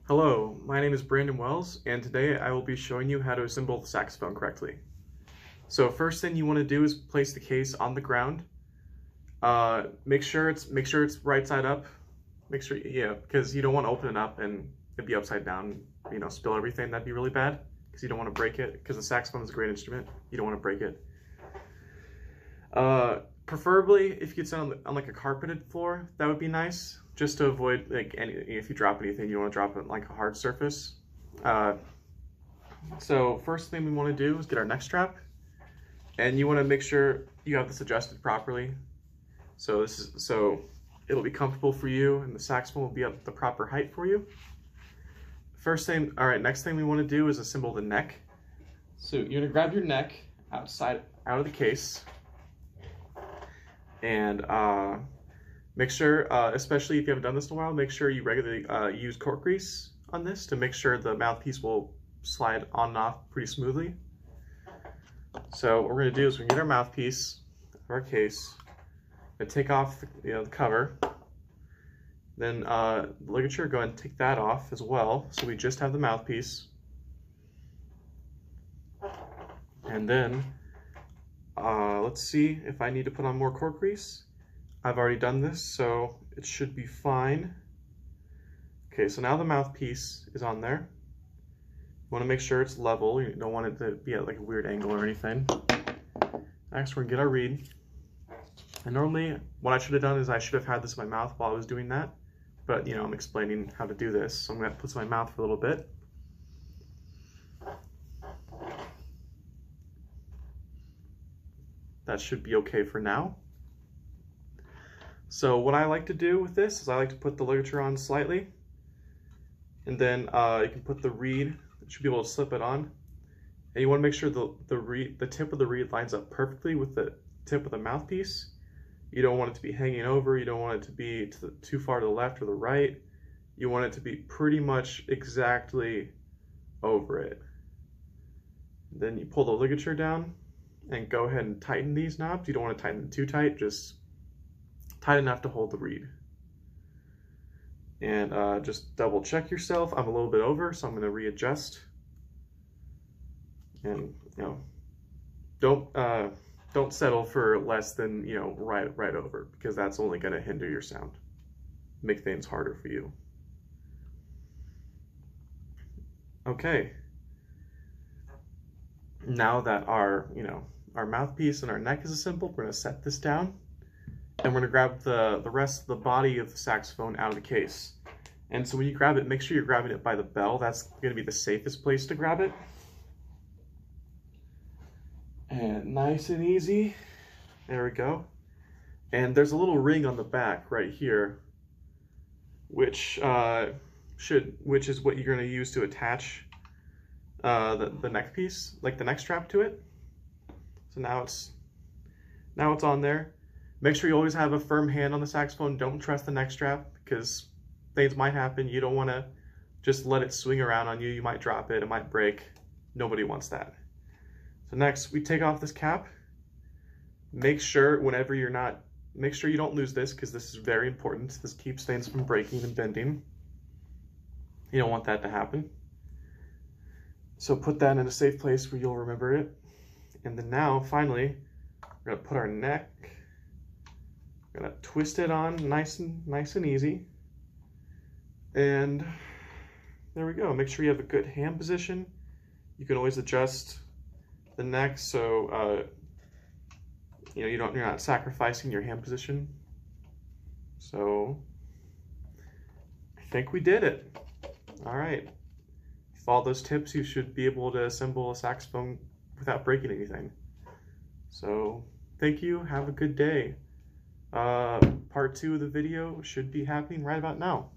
Hello, my name is Brandon Wells, and today I will be showing you how to assemble the saxophone correctly. So first thing you want to do is place the case on the ground. Make sure it's right side up. Make sure, because you don't want to open it up and it'd be upside down, spill everything. That'd be really bad because you don't want to break it. Because the saxophone is a great instrument, you don't want to break it. Preferably, if you could sit on like a carpeted floor, that would be nice, just to avoid if you drop anything, you want to drop it on like a hard surface. So first thing we want to do is get our neck strap, and you want to make sure you have this adjusted properly. So it'll be comfortable for you, and the saxophone will be at the proper height for you. Next thing we want to do is assemble the neck. So you're gonna grab your neck out of the case. And make sure, especially if you haven't done this in a while, make sure you regularly use cork grease on this to make sure the mouthpiece will slide on and off pretty smoothly. So what we're going to do is we're going to get our mouthpiece of our case, and take off the cover. Then the ligature, go ahead and take that off as well, so we just have the mouthpiece. And then let's see if I need to put on more cork grease. I've already done this, so it should be fine. Okay, so now the mouthpiece is on there. You want to make sure it's level. You don't want it to be at like a weird angle or anything. Next, we're gonna get our reed. And normally, what I should have done is I should have had this in my mouth while I was doing that. But I'm explaining how to do this, so I'm gonna put this in my mouth for a little bit. That should be okay for now. So what I like to do with this is I like to put the ligature on slightly, and then you can put the reed. You should be able to slip it on, and you want to make sure the tip of the reed lines up perfectly with the tip of the mouthpiece. You don't want it to be hanging over. You don't want it to be too far to the left or the right. You want it to be pretty much exactly over it. Then you pull the ligature down and go ahead and tighten these knobs. You don't want to tighten them too tight, just tight enough to hold the reed. And just double check yourself. I'm a little bit over, so I'm going to readjust. And don't settle for less than right over, because that's only going to hinder your sound, make things harder for you. Okay. Now that our mouthpiece and our neck is assembled, we're going to set this down, and we're going to grab the rest of the body of the saxophone out of the case. And so when you grab it, make sure you're grabbing it by the bell. That's going to be the safest place to grab it. And nice and easy. There we go. And there's a little ring on the back right here, which is what you're going to use to attach the neck piece, like the neck strap to it. So now it's on there. Make sure you always have a firm hand on the saxophone. Don't trust the neck strap, because things might happen. You don't want to just let it swing around on you. You might drop it. It might break. Nobody wants that. So next, we take off this cap. Make sure you don't lose this, because this is very important. This keeps things from breaking and bending. You don't want that to happen. So put that in a safe place where you'll remember it. And then now, finally, we're gonna put our neck. We're gonna twist it on nice and easy. And there we go. Make sure you have a good hand position. You can always adjust the neck so you're not sacrificing your hand position. So I think we did it. All right. Follow those tips, you should be able to assemble a saxophone without breaking anything. So thank you, have a good day. Part 2 of the video should be happening right about now.